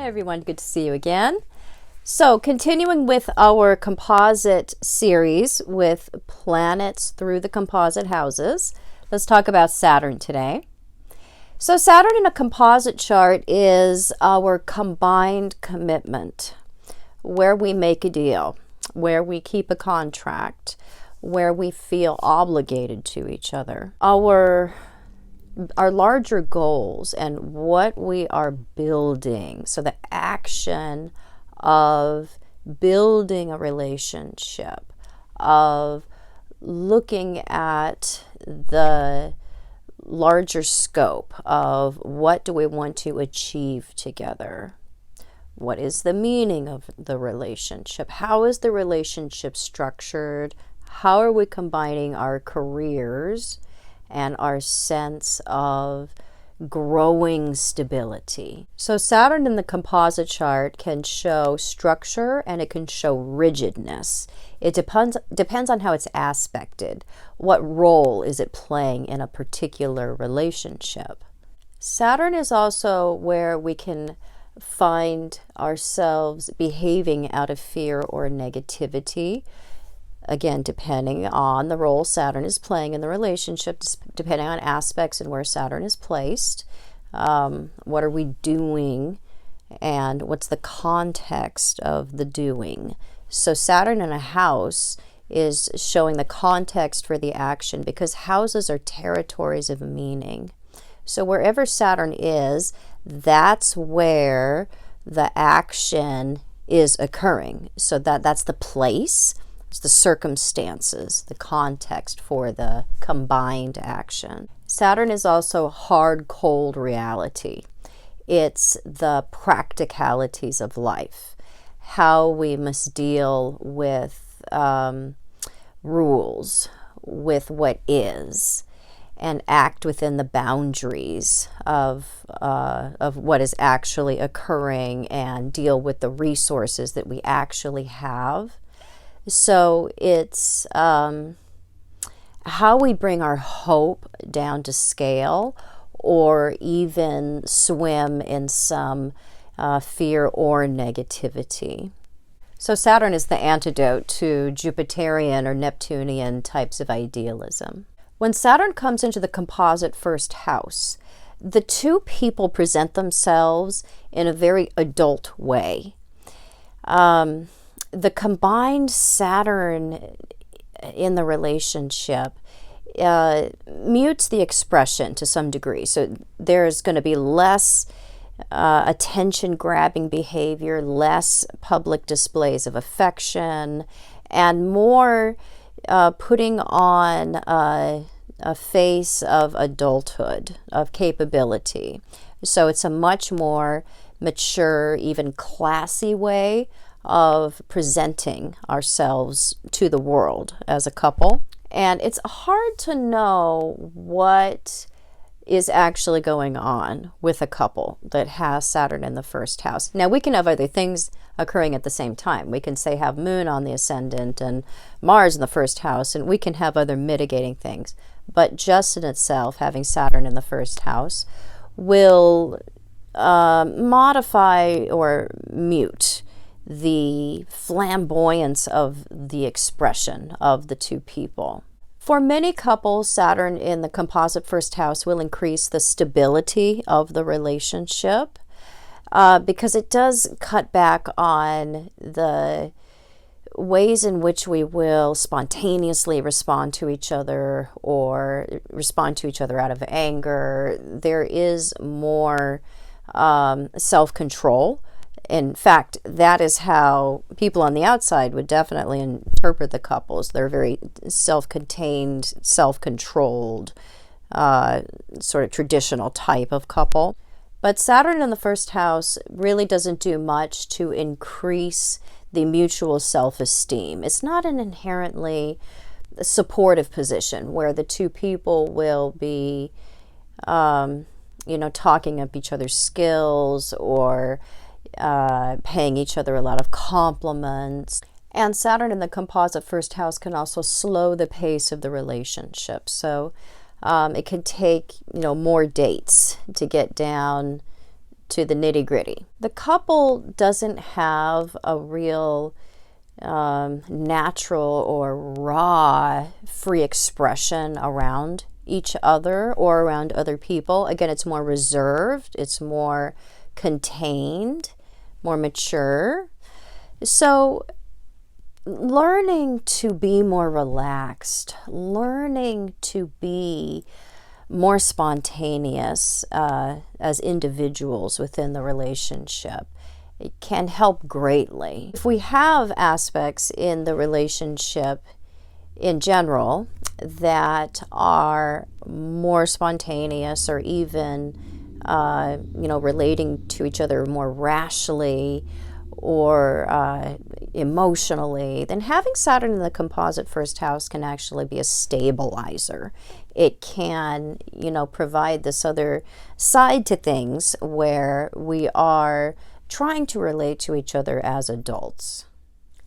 everyone, good to see you again. So continuing with our composite series with planets through the composite houses, let's talk about Saturn today. So Saturn in a composite chart is our combined commitment, where we make a deal, where we keep a contract, where we feel obligated to each other. Our larger goals and what we are building. So the action of building a relationship, of looking at the larger scope of what do we want to achieve together. What is the meaning of the relationship? How is the relationship structured? How are we combining our careers and our sense of growing stability? So Saturn in the composite chart can show structure and it can show rigidness. It depends on how it's aspected. What role is it playing in a particular relationship? Saturn is also where we can find ourselves behaving out of fear or negativity. Again, depending on the role Saturn is playing in the relationship, depending on aspects and where Saturn is placed. What are we doing and what's the context of the doing? So Saturn in a house is showing the context for the action, because houses are territories of meaning. So wherever Saturn is, that's where the action is occurring. So that's the place. It's the circumstances, the context for the combined action. Saturn is also hard, cold reality. It's the practicalities of life, how we must deal with rules, with what is, and act within the boundaries of what is actually occurring, and deal with the resources that we actually have. So it's how we bring our hope down to scale, or even swim in some fear or negativity. So Saturn is the antidote to Jupiterian or Neptunian types of idealism. When Saturn comes into the composite first house, the two people present themselves in a very adult way. The combined Saturn in the relationship mutes the expression to some degree. So there's going to be less attention-grabbing behavior, less public displays of affection, and more putting on a face of adulthood, of capability. So it's a much more mature, even classy way of presenting ourselves to the world as a couple. And it's hard to know what is actually going on with a couple that has Saturn in the first house. Now, we can have other things occurring at the same time. We can say have Moon on the ascendant and Mars in the first house, and we can have other mitigating things. But just in itself, having Saturn in the first house will modify or mute the flamboyance of the expression of the two people. For many couples, Saturn in the composite first house will increase the stability of the relationship because it does cut back on the ways in which we will spontaneously respond to each other or respond to each other out of anger. There is more self-control. In fact, that is how people on the outside would definitely interpret the couples. They're very self-contained, self-controlled, sort of traditional type of couple. But Saturn in the first house really doesn't do much to increase the mutual self-esteem. It's not an inherently supportive position where the two people will be, talking up each other's skills or paying each other a lot of compliments. And Saturn in the composite first house can also slow the pace of the relationship. So it can take, more dates to get down to the nitty-gritty. The couple doesn't have a real natural or raw free expression around each other or around other people. Again, it's more reserved, it's more contained, more mature. So learning to be more relaxed, learning to be more spontaneous as individuals within the relationship, it can help greatly. If we have aspects in the relationship in general that are more spontaneous or even relating to each other more rationally or emotionally, then having Saturn in the composite first house can actually be a stabilizer. It can, provide this other side to things where we are trying to relate to each other as adults.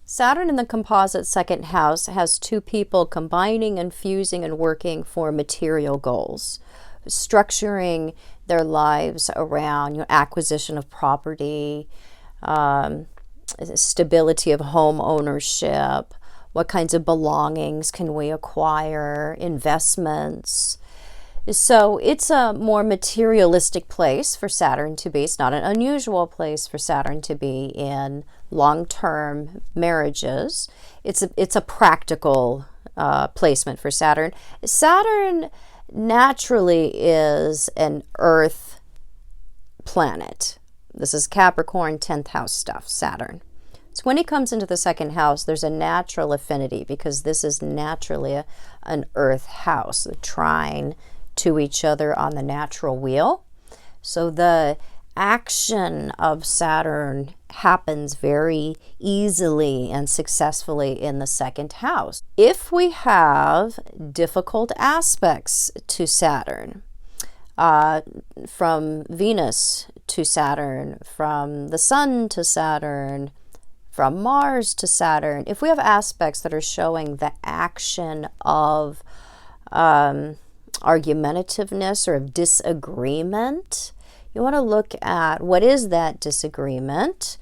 Saturn in the composite second house has two people combining and fusing and working for material goals, structuring their lives around acquisition of property, stability of home ownership, what kinds of belongings can we acquire, investments. So it's a more materialistic place for Saturn to be. It's not an unusual place for Saturn to be in long-term marriages. It's a practical placement for Saturn. Saturn naturally is an Earth planet. This is Capricorn 10th house stuff, Saturn. So when he comes into the second house, there's a natural affinity because this is naturally an Earth house, a trine to each other on the natural wheel. So the action of Saturn happens very easily and successfully in the second house. If we have difficult aspects to Saturn, from Venus to Saturn, from the Sun to Saturn, from Mars to Saturn, if we have aspects that are showing the action of argumentativeness or of disagreement, you want to look at what is that disagreement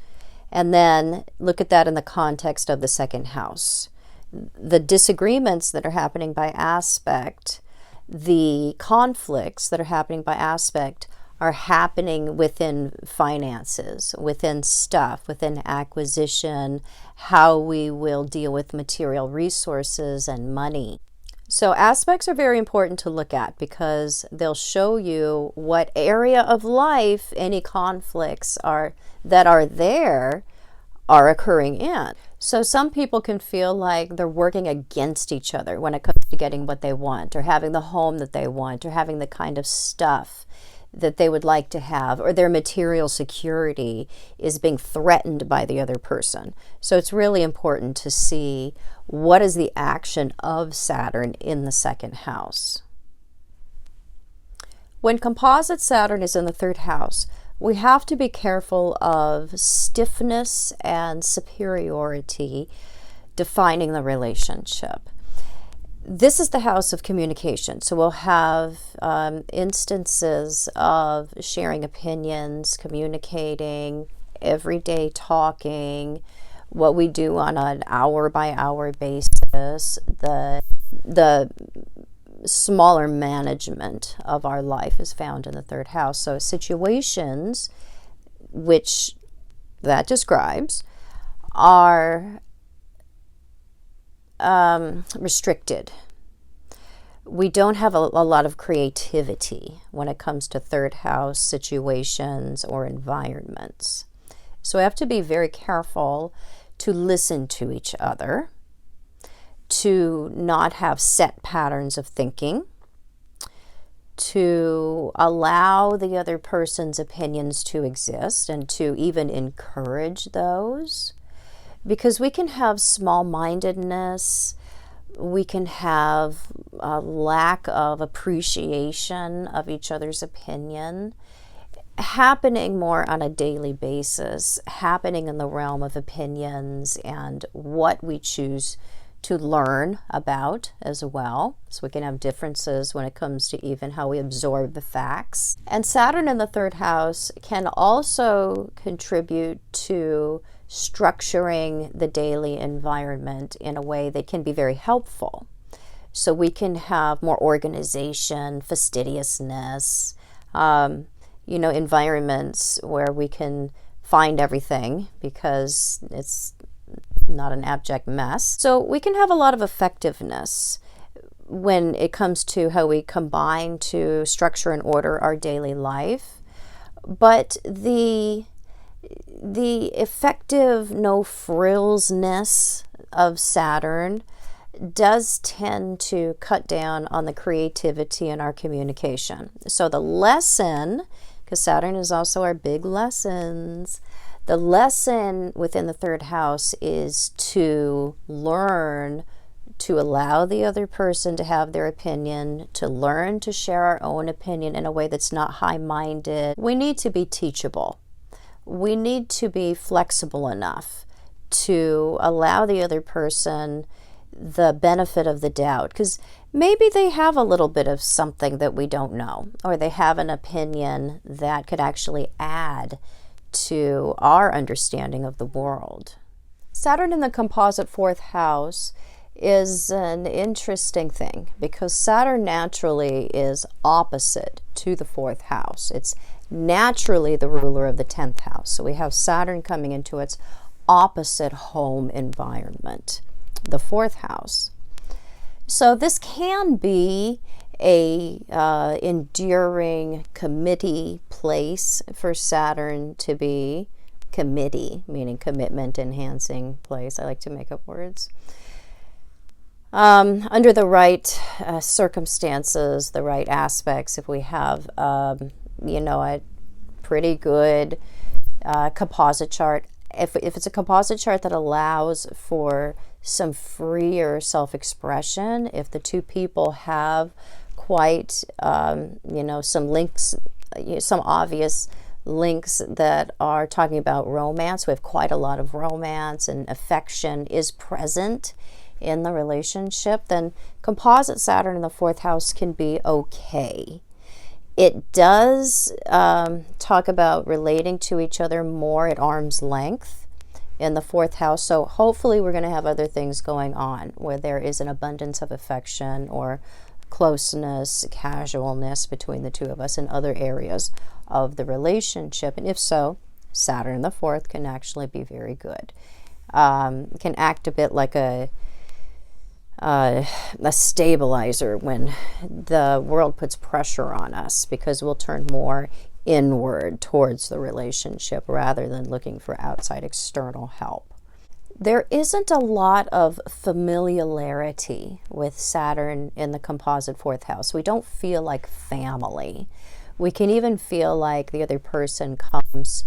and then look at that in the context of the second house. The disagreements that are happening by aspect, the conflicts that are happening by aspect are happening within finances, within stuff, within acquisition, how we will deal with material resources and money. So aspects are very important to look at because they'll show you what area of life any conflicts that are there are occurring in. So some people can feel like they're working against each other when it comes to getting what they want or having the home that they want or having the kind of stuff that they would like to have, or their material security is being threatened by the other person. So it's really important to see what is the action of Saturn in the second house. When composite Saturn is in the third house, we have to be careful of stiffness and superiority defining the relationship. This is the house of communication, so we'll have instances of sharing opinions, communicating, everyday talking, what we do on an hour-by-hour basis, the smaller management of our life is found in the third house. So situations which that describes are restricted. We don't have a lot of creativity when it comes to third house situations or environments. So we have to be very careful to listen to each other, to not have set patterns of thinking, to allow the other person's opinions to exist and to even encourage those. Because we can have small-mindedness, we can have a lack of appreciation of each other's opinion happening more on a daily basis, happening in the realm of opinions and what we choose to learn about as well. So we can have differences when it comes to even how we absorb the facts. And Saturn in the third house can also contribute to structuring the daily environment in a way that can be very helpful. So we can have more organization, fastidiousness, environments where we can find everything because it's not an abject mess. So we can have a lot of effectiveness when it comes to how we combine to structure and order our daily life. But the effective no-frillsness of Saturn does tend to cut down on the creativity in our communication. So the lesson, because Saturn is also our big lessons, the lesson within the third house is to learn to allow the other person to have their opinion, to learn to share our own opinion in a way that's not high-minded. We need to be teachable. We need to be flexible enough to allow the other person the benefit of the doubt, because maybe they have a little bit of something that we don't know, or they have an opinion that could actually add to our understanding of the world. Saturn in the composite fourth house is an interesting thing because Saturn naturally is opposite to the fourth house. It's naturally the ruler of the 10th house. So we have Saturn coming into its opposite home environment, the fourth house. So this can be a enduring committee place for Saturn to be. Committee, meaning commitment enhancing place. I like to make up words. Under the right circumstances, the right aspects, if we have, a pretty good composite chart, if it's a composite chart that allows for some freer self-expression, if the two people have quite, some links, some obvious links that are talking about romance, we have quite a lot of romance and affection is present in the relationship, then composite Saturn in the fourth house can be okay. It does talk about relating to each other more at arm's length in the fourth house. So hopefully we're going to have other things going on where there is an abundance of affection or closeness, casualness between the two of us in other areas of the relationship. And if so, Saturn in the fourth can actually be very good. It can act a bit like a stabilizer when the world puts pressure on us, because we'll turn more inward towards the relationship rather than looking for outside external help. There isn't a lot of familiarity with Saturn in the composite fourth house. We don't feel like family. We can even feel like the other person comes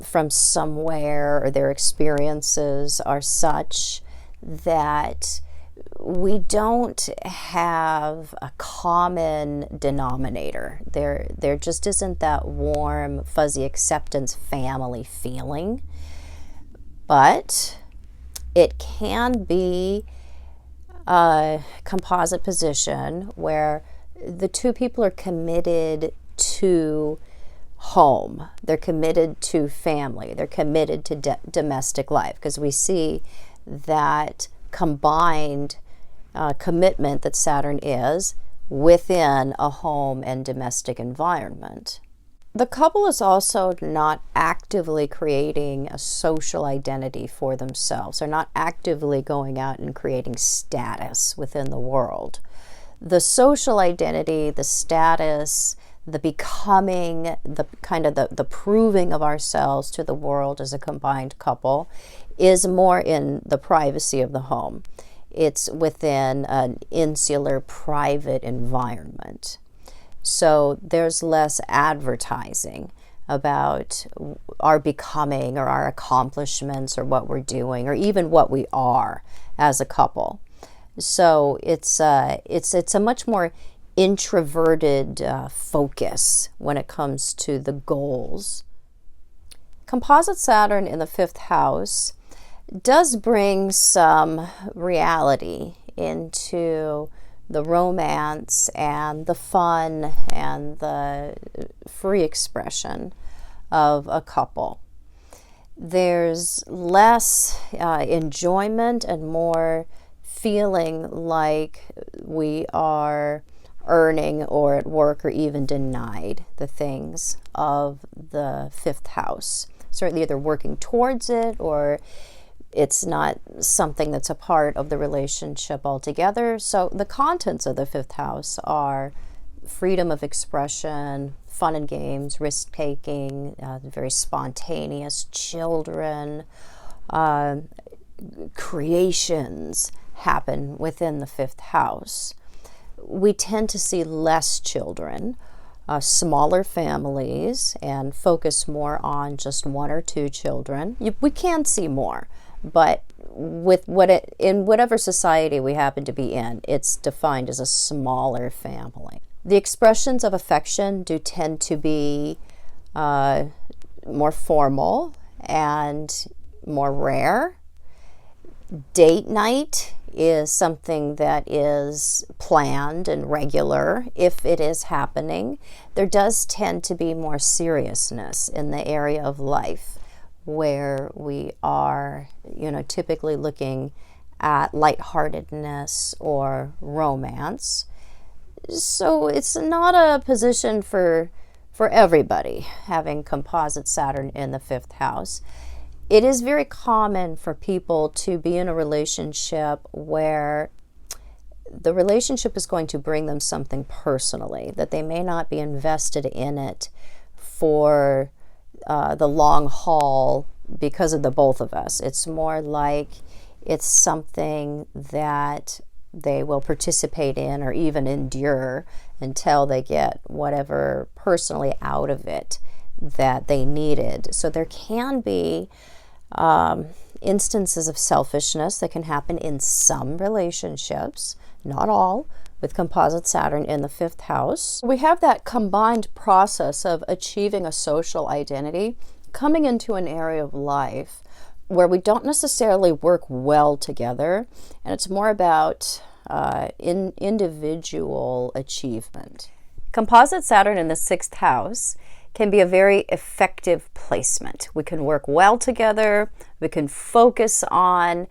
from somewhere, or their experiences are such that we don't have a common denominator. There just isn't that warm, fuzzy acceptance family feeling. But it can be a composite position where the two people are committed to home. They're committed to family. They're committed to domestic life, because we see that combined commitment that Saturn is within a home and domestic environment. The couple is also not actively creating a social identity for themselves. They're not actively going out and creating status within the world. The social identity, the status, the becoming, the kind of the proving of ourselves to the world as a combined couple is more in the privacy of the home. It's within an insular, private environment. So there's less advertising about our becoming or our accomplishments or what we're doing or even what we are as a couple. So it's a much more introverted focus when it comes to the goals. Composite Saturn in the fifth house does bring some reality into the romance and the fun and the free expression of a couple. There's less enjoyment and more feeling like we are earning or at work or even denied the things of the fifth house. Certainly either working towards it or it's not something that's a part of the relationship altogether. So the contents of the fifth house are freedom of expression, fun and games, risk-taking, very spontaneous, children, creations happen within the fifth house. We tend to see less children, smaller families, and focus more on just one or two children. We can see more, but in whatever society we happen to be in, it's defined as a smaller family. The expressions of affection do tend to be more formal and more rare. Date night is something that is planned and regular if it is happening. There does tend to be more seriousness in the area of life where we are, typically looking at lightheartedness or romance. So it's not a position for everybody having composite Saturn in the fifth house. It is very common for people to be in a relationship where the relationship is going to bring them something personally, that they may not be invested in it for the long haul because of the both of us. It's more like it's something that they will participate in or even endure until they get whatever personally out of it that they needed. So there can be instances of selfishness that can happen in some relationships, not all, with composite Saturn in the fifth house. We have that combined process of achieving a social identity coming into an area of life where we don't necessarily work well together, and it's more about individual achievement. Composite Saturn in the sixth house can be a very effective placement. We can work well together. We can focus on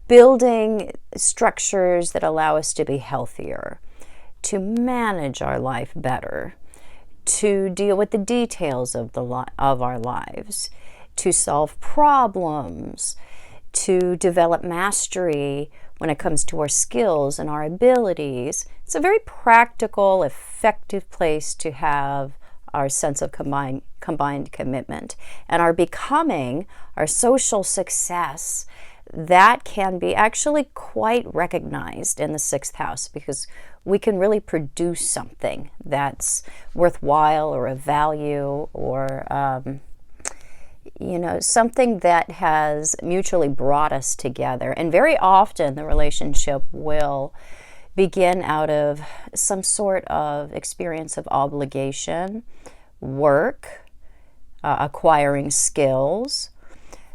building structures that allow us to be healthier, to manage our life better, to deal with the details of our lives, to solve problems, to develop mastery when it comes to our skills and our abilities. It's a very practical, effective place to have our sense of combined commitment. And our becoming, our social success, that can be actually quite recognized in the sixth house because we can really produce something that's worthwhile or of value or something that has mutually brought us together. And very often the relationship will begin out of some sort of experience of obligation, work, acquiring skills.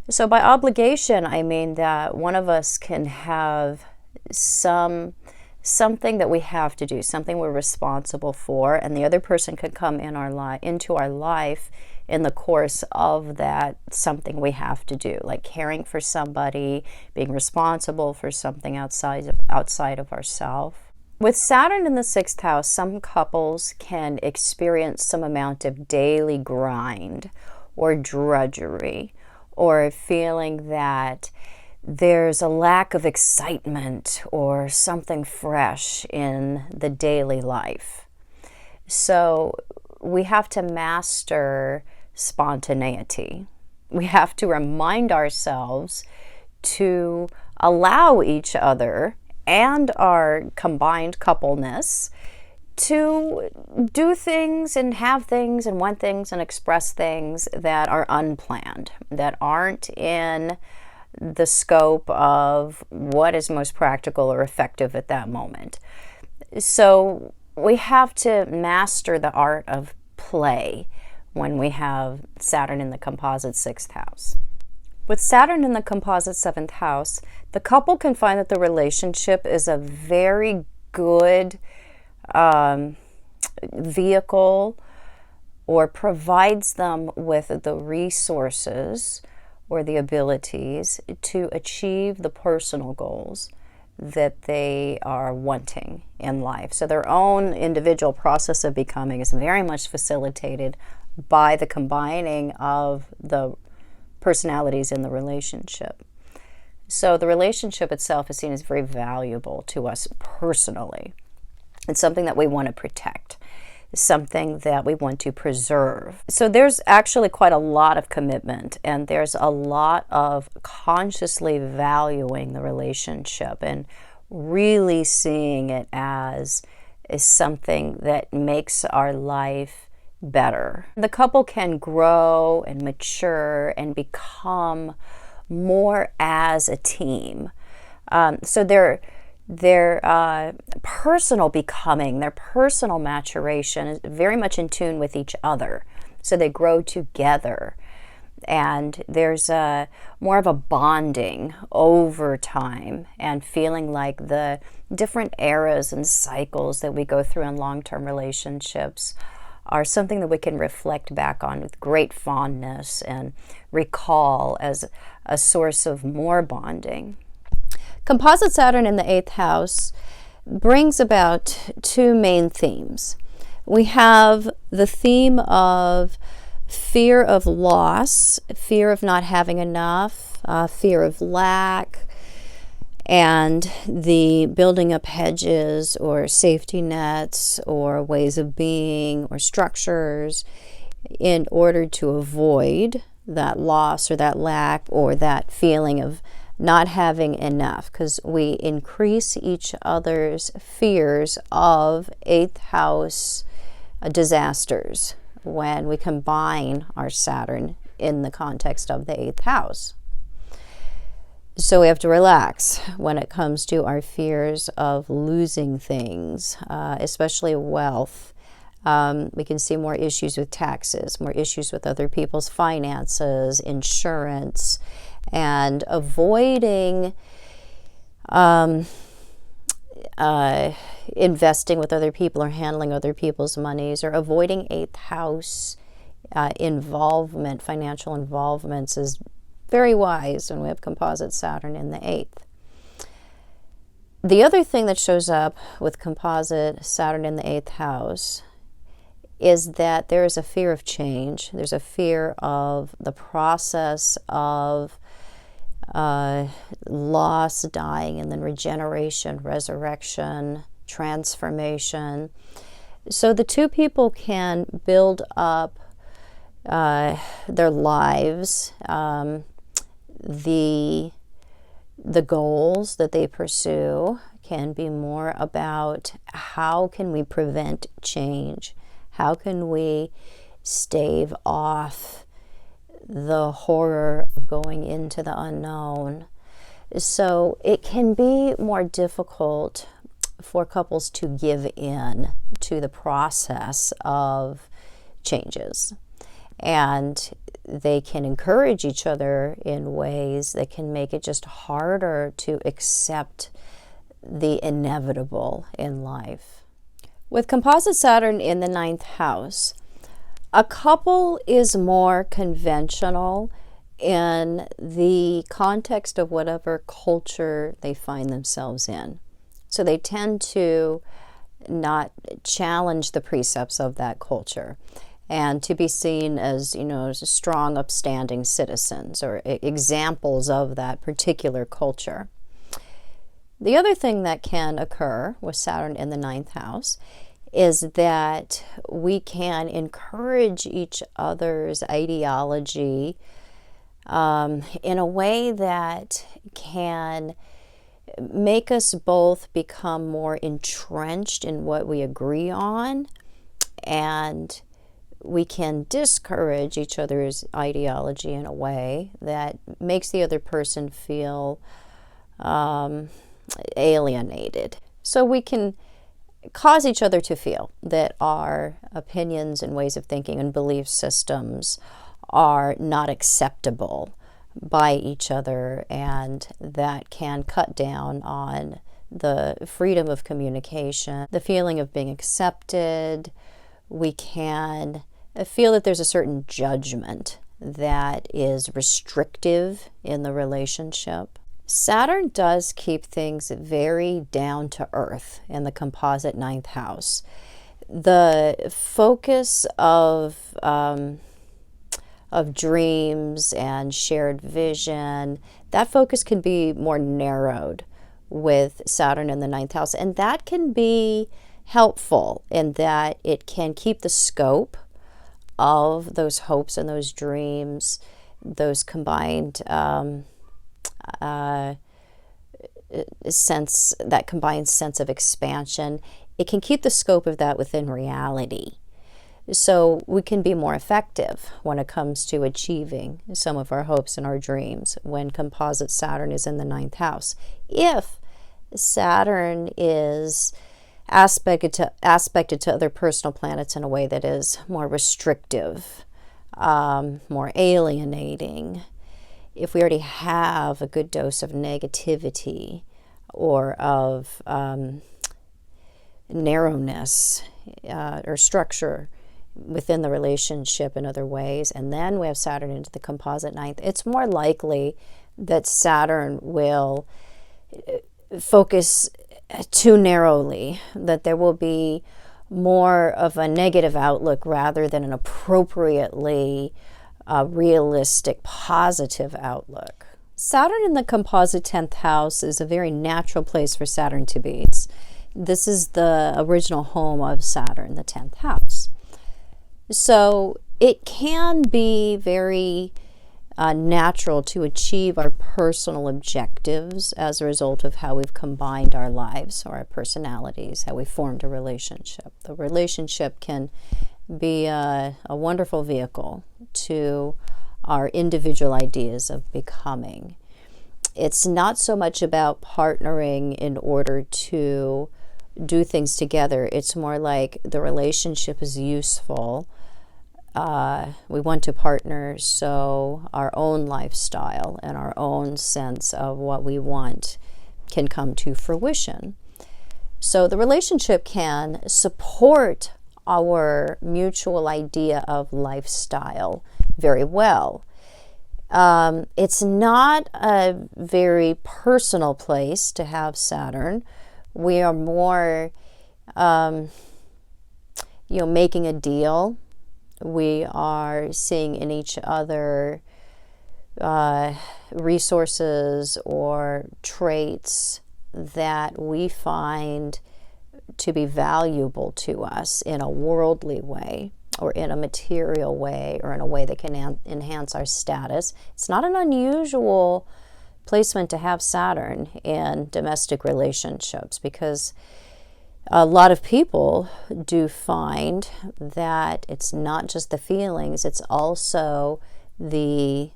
So by obligation, I mean that one of us can have something that we have to do, something we're responsible for, and the other person could come into our life in the course of that something we have to do, like caring for somebody, being responsible for something outside of ourselves. With Saturn in the sixth house, some couples can experience some amount of daily grind or drudgery, or feeling that there's a lack of excitement or something fresh in the daily life. So we have to master spontaneity. We have to remind ourselves to allow each other and our combined coupleness to do things and have things and want things and express things that are unplanned, that aren't in the scope of what is most practical or effective at that moment. So we have to master the art of play when we have Saturn in the composite sixth house. With Saturn in the composite 7th house, the couple can find that the relationship is a very good vehicle, or provides them with the resources or the abilities to achieve the personal goals that they are wanting in life. So their own individual process of becoming is very much facilitated by the combining of the personalities in the relationship. So the relationship itself is seen as very valuable to us personally. It's something that we want to protect, something that we want to preserve. So there's actually quite a lot of commitment, and there's a lot of consciously valuing the relationship and really seeing it as something that makes our life better. The couple can grow and mature and become more as a team. So their personal becoming, their personal maturation is very much in tune with each other. So they grow together, and there's more of a bonding over time, and feeling like the different eras and cycles that we go through in long-term relationships are something that we can reflect back on with great fondness and recall as a source of more bonding. Composite Saturn in the 8th house brings about two main themes. We have the theme of fear of loss, fear of not having enough, fear of lack, and the building up hedges or safety nets or ways of being or structures in order to avoid that loss or that lack or that feeling of not having enough, because we increase each other's fears of 8th house disasters when we combine our Saturn in the context of the 8th house. So we have to relax when it comes to our fears of losing things, especially wealth. We can see more issues with taxes, more issues with other people's finances, insurance, and avoiding investing with other people or handling other people's monies, or avoiding 8th house involvement, financial involvements, is very wise when we have composite Saturn in the 8th. The other thing that shows up with composite Saturn in the 8th house is that there is a fear of change. There's a fear of the process of loss, dying, and then regeneration, resurrection, transformation. So the two people can build up their lives, the goals that they pursue can be more about how can we prevent change? How can we stave off the horror of going into the unknown? So it can be more difficult for couples to give in to the process of changes. And they can encourage each other in ways that can make it just harder to accept the inevitable in life. With composite Saturn in the 9th house, a couple is more conventional in the context of whatever culture they find themselves in. So they tend to not challenge the precepts of that culture, and to be seen as, strong, upstanding citizens or examples of that particular culture. The other thing that can occur with Saturn in the 9th house is that we can encourage each other's ideology in a way that can make us both become more entrenched in what we agree on, and we can discourage each other's ideology in a way that makes the other person feel alienated. So we can cause each other to feel that our opinions and ways of thinking and belief systems are not acceptable by each other, and that can cut down on the freedom of communication, the feeling of being accepted. We can feel that there's a certain judgment that is restrictive in the relationship. Saturn does keep things very down to earth in the composite ninth house. The focus of dreams and shared vision, that focus can be more narrowed with Saturn in the ninth house. And that can be helpful in that it can keep the scope of those hopes and those dreams, those combined that combined sense of expansion. It can keep the scope of that within reality. So we can be more effective when it comes to achieving some of our hopes and our dreams when composite Saturn is in the ninth house. If Saturn is aspected to other personal planets in a way that is more restrictive, more alienating, if we already have a good dose of negativity or of narrowness or structure within the relationship in other ways, and then we have Saturn into the composite ninth, it's more likely that Saturn will focus too narrowly, that there will be more of a negative outlook rather than an appropriately realistic, positive outlook. Saturn in the composite 10th house is a very natural place for Saturn to be. This is the original home of Saturn, the 10th house. So it can be very natural to achieve our personal objectives as a result of how we've combined our lives or our personalities, how we formed a relationship. The relationship can be a wonderful vehicle to our individual ideas of becoming. It's not so much about partnering in order to do things together. It's more like the relationship is useful. We want to partner so our own lifestyle and our own sense of what we want can come to fruition. So the relationship can support our mutual idea of lifestyle very well. It's not a very personal place to have Saturn. We are more, making a deal. We are seeing in each other resources or traits that we find to be valuable to us in a worldly way or in a material way or in a way that can enhance our status. It's not an unusual placement to have Saturn in domestic relationships, because a lot of people do find that it's not just the feelings, it's also the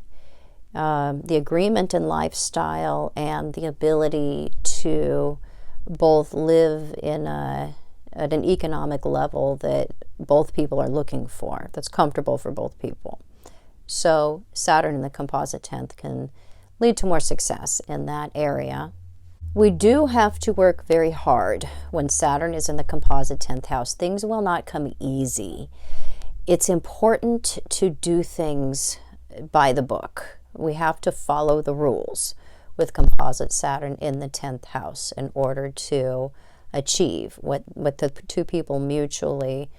agreement in lifestyle and the ability to both live at an economic level that both people are looking for, that's comfortable for both people. So Saturn in the composite 10th can lead to more success in that area. We do have to work very hard when Saturn is in the composite 10th house. Things will not come easy. It's important to do things by the book. We have to follow the rules with composite Saturn in the 10th house in order to achieve what the two people mutually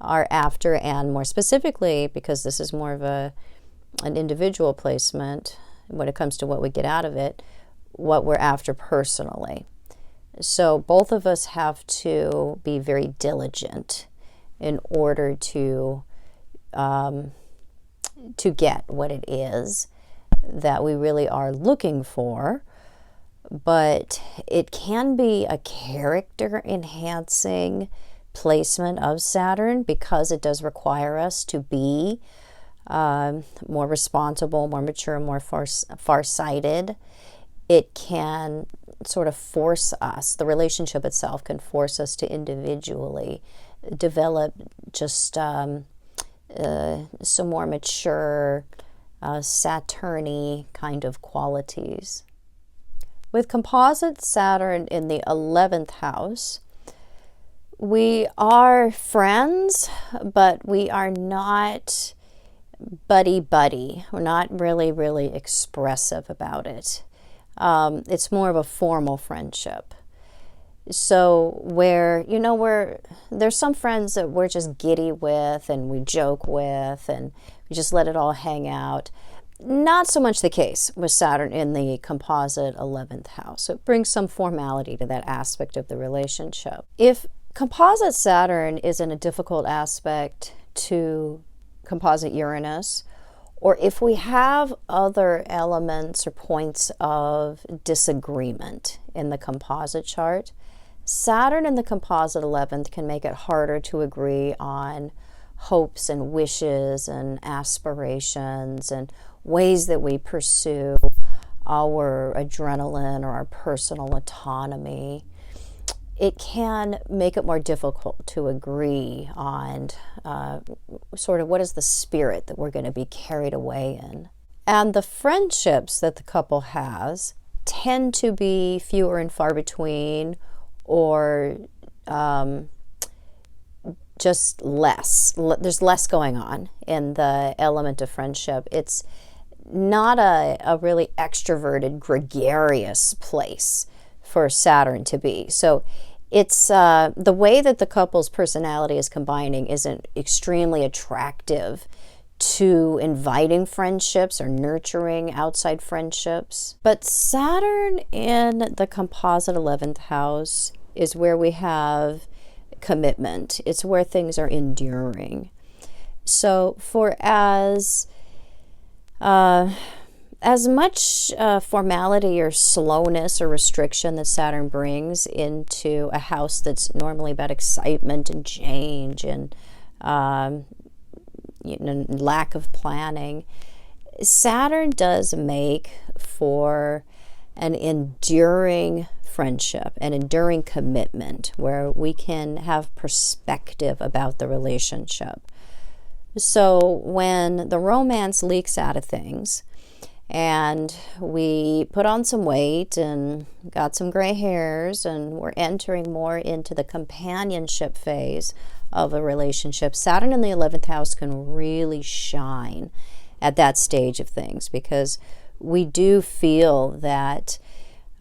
are after, and more specifically, because this is more of an individual placement when it comes to what we get out of it, what we're after personally. So both of us have to be very diligent in order to get what it is that we really are looking for. But it can be a character enhancing placement of Saturn because it does require us to be more responsible, more mature, more far-sighted. It can sort of force us, the relationship itself can force us to individually develop just some more mature Saturn-y kind of qualities. With composite Saturn in the 11th house, we are friends, but we are not buddy-buddy. We're not really expressive about it. It's more of a formal friendship. So there's some friends that we're just giddy with and we joke with and we just let it all hang out. Not so much the case with Saturn in the composite 11th house. So it brings some formality to that aspect of the relationship. If composite Saturn is in a difficult aspect to composite Uranus, or if we have other elements or points of disagreement in the composite chart, Saturn in the composite 11th can make it harder to agree on hopes and wishes and aspirations and ways that we pursue our adrenaline or our personal autonomy. It can make it more difficult to agree on sort of what is the spirit that we're going to be carried away in. And the friendships that the couple has tend to be fewer and far between, or just less. There's less going on in the element of friendship. It's not a really extroverted, gregarious place for Saturn to be. So it's the way that the couple's personality is combining isn't extremely attractive to inviting friendships or nurturing outside friendships. But Saturn in the composite 11th house is where we have commitment. It's where things are enduring. So for as much formality or slowness or restriction that Saturn brings into a house that's normally about excitement and change and lack of planning, Saturn does make for an enduring friendship, an enduring commitment where we can have perspective about the relationship. So when the romance leaks out of things and we put on some weight and got some gray hairs and we're entering more into the companionship phase of a relationship, Saturn in the 11th house can really shine at that stage of things, because we do feel that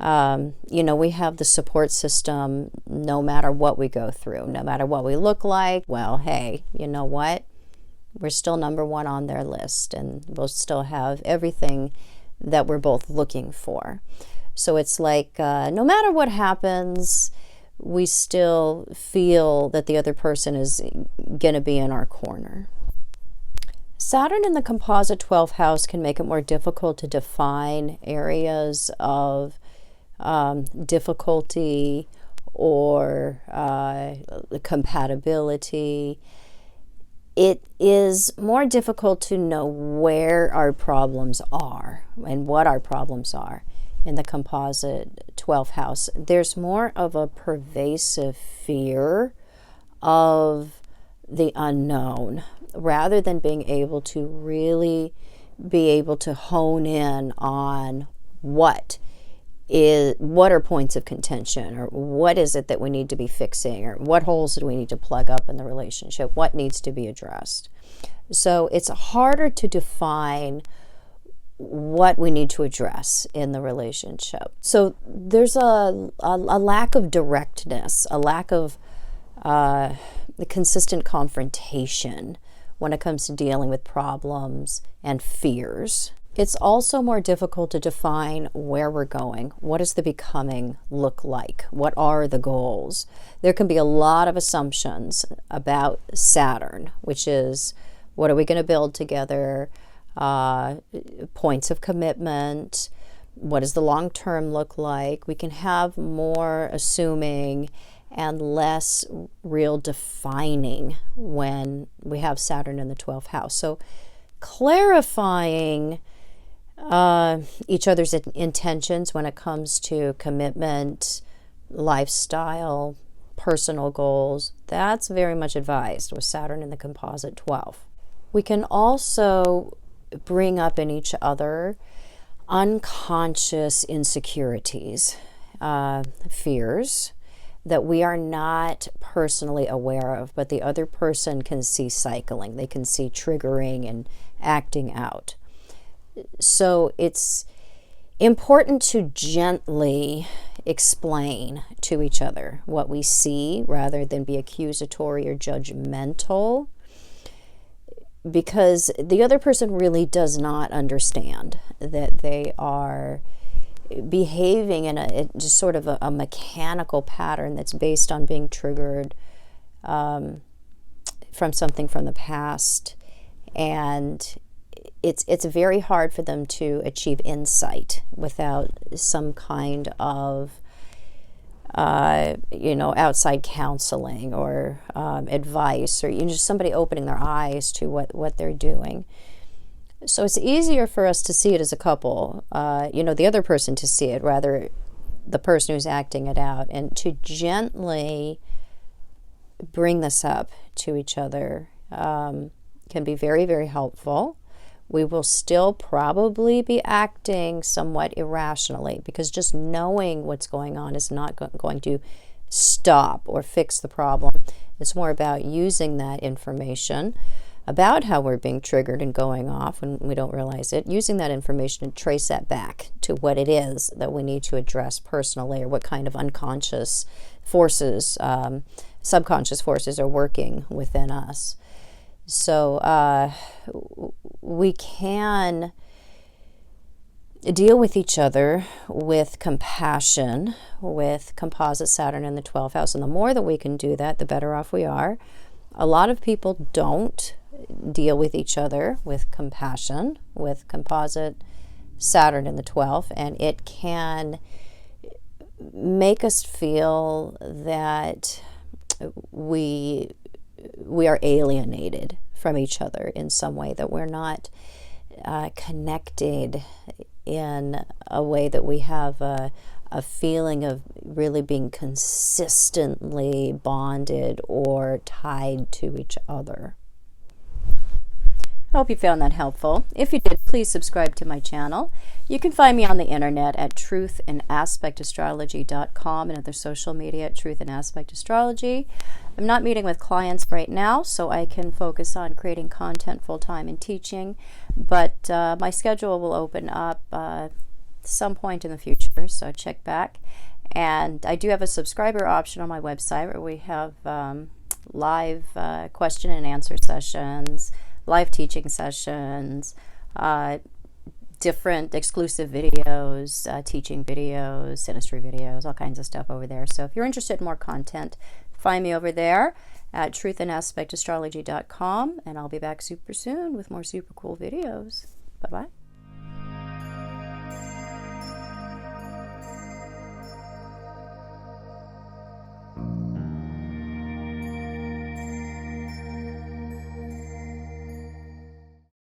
we have the support system no matter what we go through, no matter what we look like. Well, hey, you know what? We're still number one on their list, and we'll still have everything that we're both looking for. So it's like no matter what happens, we still feel that the other person is going to be in our corner. Saturn in the composite 12th house can make it more difficult to define areas of difficulty or compatibility. It is more difficult to know where our problems are and what our problems are in the composite 12th house. There's more of a pervasive fear of the unknown, rather than being able to really be able to hone in on what are points of contention, or what is it that we need to be fixing, or what holes do we need to plug up in the relationship, what needs to be addressed. So it's harder to define what we need to address in the relationship. So there's a lack of directness, a lack of the consistent confrontation when it comes to dealing with problems and fears. It's also more difficult to define where we're going. What does the becoming look like? What are the goals? There can be a lot of assumptions about Saturn, which is, what are we going to build together? Points of commitment. What does the long term look like? We can have more assuming and less real defining when we have Saturn in the 12th house. So clarifying each other's intentions when it comes to commitment, lifestyle, personal goals, that's very much advised with Saturn in the composite 12th. We can also bring up in each other unconscious insecurities, fears that we are not personally aware of, but the other person can see cycling. They can see triggering and acting out. So it's important to gently explain to each other what we see rather than be accusatory or judgmental, because the other person really does not understand that they are behaving in a just sort of a mechanical pattern that's based on being triggered from something from the past, and it's very hard for them to achieve insight without some kind of outside counseling or advice, or just somebody opening their eyes to what they're doing. So it's easier for us to see it as a couple, the other person to see it, rather the person who's acting it out, and to gently bring this up to each other can be very, very helpful. We will still probably be acting somewhat irrationally, because just knowing what's going on is not going to stop or fix the problem. It's more about using that information about how we're being triggered and going off when we don't realize it, using that information to trace that back to what it is that we need to address personally, or what kind of unconscious forces, subconscious forces are working within us. So we can deal with each other with compassion, with Composite Saturn in the 12th house. And the more that we can do that, the better off we are. A lot of people don't deal with each other with compassion, with Composite Saturn in the 12th, and it can make us feel that we are alienated from each other in some way, that we're not connected in a way that we have a feeling of really being consistently bonded or tied to each other. I hope you found that helpful. If you did, please subscribe to my channel. You can find me on the internet at truthandaspectastrology.com and other social media at Truth and Aspect Astrology. I'm not meeting with clients right now, so I can focus on creating content full-time and teaching, but my schedule will open up some point in the future, so check back. And I do have a subscriber option on my website where we have live question and answer sessions, live teaching sessions, different exclusive videos, teaching videos, synastry videos, all kinds of stuff over there. So if you're interested in more content, find me over there at truthandaspectastrology.com, and I'll be back super soon with more super cool videos. Bye-bye.